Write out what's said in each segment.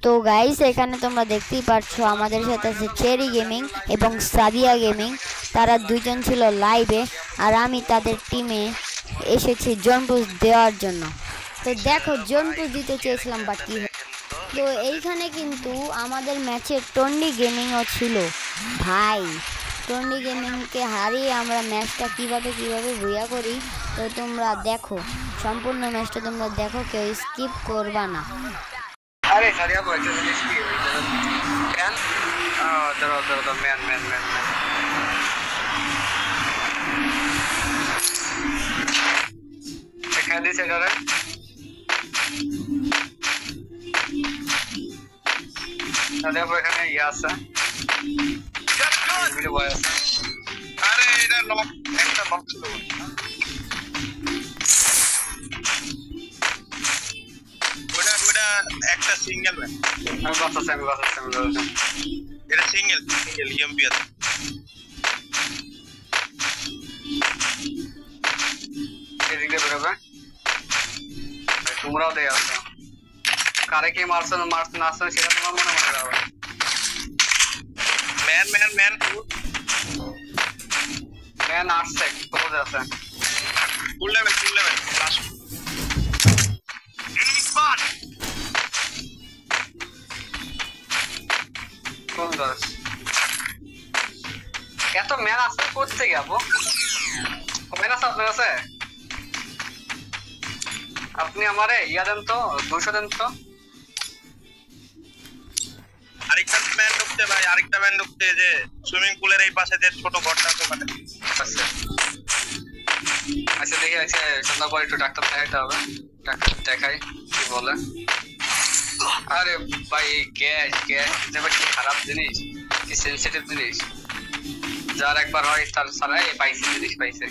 তো গাইস এখানে তোমরা দেখতেই পাচ্ছো আমাদের সাথে আছে চেরি গেমিং এবং সাদিয়া গেমিং। তারা দুইজন ছিল লাইভে আর আমি তাদের টিমে এসেছি জোন পুশ দেওয়ার জন্য। তো দেখো জোন পুশ দিতে চেয়েছিলাম বাট কি। তো এইখানে কিন্তু আমাদের ম্যাচে টন্ডি গেমিংও ছিল। ভাই টন্ডি গেমিংকে হারিয়ে আমরা ম্যাচটা কিভাবে বুয়া করি। তো তোমরা দেখো সম্পূর্ণ ম্যাচটা, তোমরা দেখো, কেউ স্কিপ করবা না। अरे सारिया को ऐसे जिनिस की कैन दरो मैन দেখা দিছে এটারে তাহলে এখানে ইয়া আছে ভিডিও বয় আছে। আরে এটা লক একটা বক্স তো একটা সিঙ্গেল ম্যান আমি বাসা এটা সিঙ্গেল ইএমপি আছে। এদিকে বেরোবে তোমরাও দেয় আসো কারে কি মারছো না সেটা তোমার মনে যাবে। ম্যান আসছে কোথায় আছে ফুল লেভেল লাস্ট এনিমি স্পট কোন দাস এত ম্যান আছে করতে যাবো ম্যান আছে আপনার কাছে আপনি আমারে ইয়া দেন তো 200 দেন তো। আরেকটা ম্যান ঢুকতে যে সুইমিং পুলের এই পাশে যে ছোট ঘরটা আছে ওখানে আচ্ছা দেখি আছে সন্ধ্যা পরে একটু ডাক্তার দেখাইতে হবে। ডাক্তার দেখাই কি বলে। আরে ভাই গ্যাস যেটা কি খারাপ জিনিস কি সেনসিটিভ জিনিস যার একবার হয় তার সারা পাইছে জিনিস পাইছে।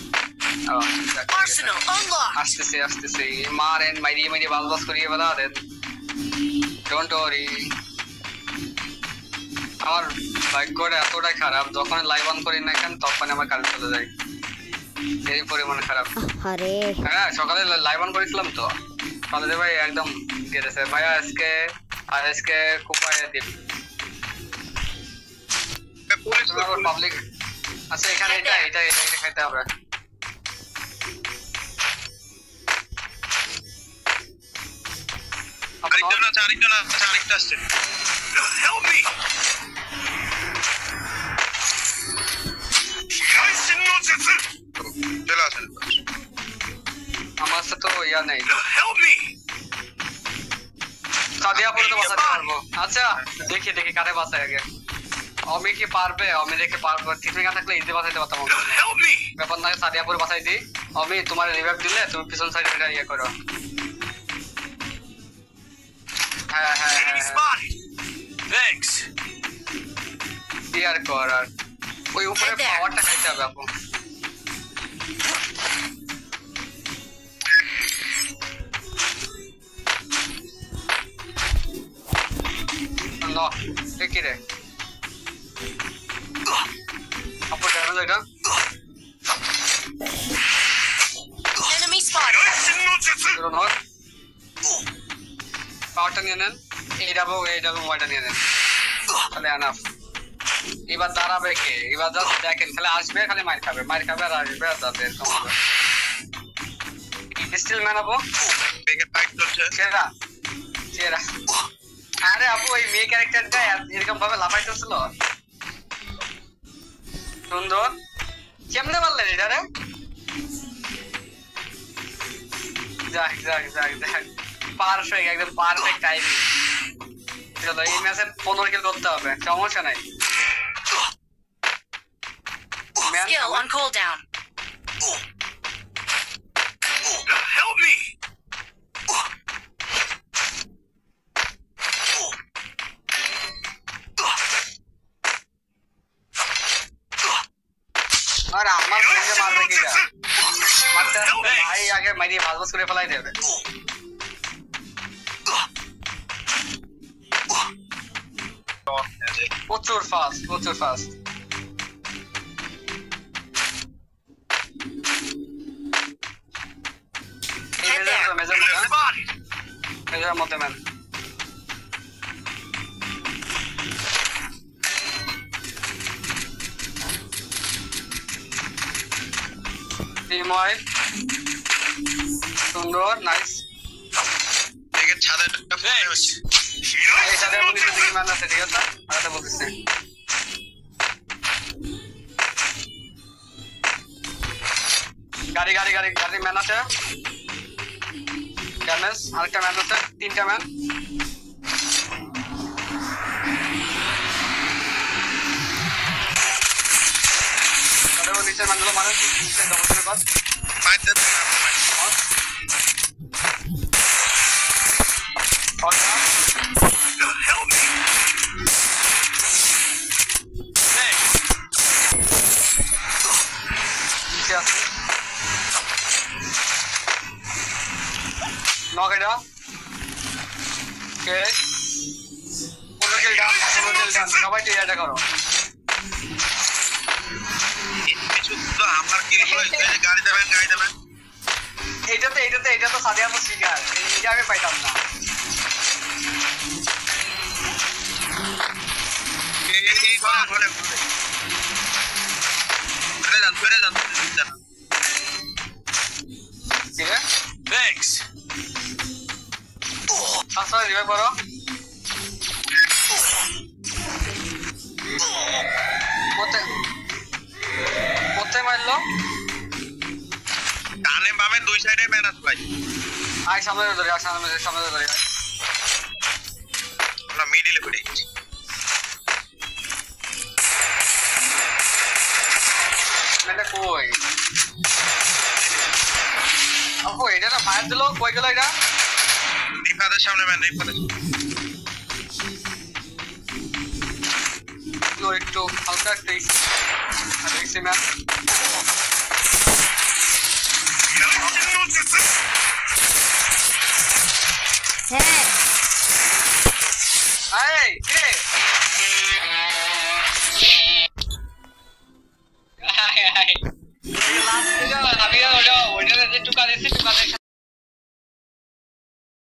আসতেছে মারেন মাইরি বালবাস করিয়ে বেলা দেন ডোন্ট ওয়ারি। আমার ভাগ্যটা এতটাই খারাপ যখন লাইভ অন করি না কেন তখন আমার কারেন্ট চলে যায় এই পরিমাণে খারাপ। হ্যাঁ সকালে লাইভ অন করেছিলাম তো তাহলে ভাই একদম গেছে ভাই আজকে কোপায় দিন পুলিশ পাবলিক আচ্ছা এখানে এটা খাইতে হবে। আরেকটা আসছে হেল্প মি আমার সাথে তো ইয়া নেই সাদিয়া পরে তো বাঁচাতে পারবো। আচ্ছা দেখি কারে বাঁচায় আগে অমি কি পারবে অমি দেখে পারবো ঠিক না থাকলে ইজি বাঁচাইতে পারতাম ব্যাপার না। সাদিয়া পরে বাঁচাই দিই অমি তোমার রিভাইভ দিলে তুমি পিছন সাইডে এটা ইয়ে করো। হ্যাঁ ক্লিয়ার কর আর ওই উপরে পাওয়ারটা খাইতে হবে আপু। No, ¿qué quiere? Apoyarnos acá. Enemy spotted. Pero no. Power নিয়ে নেন এইডাবো ওয়াইটা নিয়ে নেন তাহলে এনাফ। এবার দাঁড়াবে কে এবার জাস্ট দেখেন খালি আসবে খালি মার খাবে আর আসবে আর যাবে এরকম হবে। স্টিল ম্যান আপু বেগে ফাইট চলছে চেরা আরে আপু ওই মেয়ে ক্যারেক্টারটা এরকম ভাবে লাফাইতেছিল সুন্দর কেমনে বললেন এটা রে। যাক পারফেক্ট একদম পারফেক্ট টাইমিং। চলো এই ম্যাচে 15 কিল করতে হবে সমস্যা নাই। Skill on cooldown. Help me. আর আমার বন্ধু মারবে কি যা মারতে ভাই আগে মাইরি ভালবাস করে ফেলাই দেবে। প্রচুর ফাস্ট মেজর মধ্যে ম্যান টিম ওয়াইড সুন্দর নাইস দেখে ছাদে ফুলে হচ্ছে এই সাথে বলি তো দিকে ম্যান আছে ঠিক আছে আরেকটা বলতেছি গাড়ি গাড়ি গাড়ি গাড়ি ম্যান আছে ড্যামেজ আরেকটা ম্যান আছে তিনটা ম্যান তাদের নিচে ম্যানগুলো মানে নিচে ডবল করে বাস ফাইট দেন knock it up. Okay. Puro kill down. সবাই টিয়াটা করো। কিছু তো আমার কিল গুলো গাড়ি দেবেন এইটা তো সাদিয়া তো শিকার এইটা আমি পাইতাম না এই ঘরে ধরে যান ঠিক আছে থ্যাঙ্কস আসলে রিভাইভ করো কোথায় মারলো ডানে বামে দুই সাইডে ম্যান আছে ভাই আয় সামনে ধরে সামনে ধরে আমরা মিডিলে পড়ে গেছি মানে কই আপু এটা না ফায়ার দিলো কই গেল এটা রিফাদের সামনে ম্যান রিফাদের একটু হালকা একটা দেখছি ম্যাম হ্যাঁ এই কে হাই হাই লাস্ট দিকে আমি ওটা যে টুকা দিছি টুকা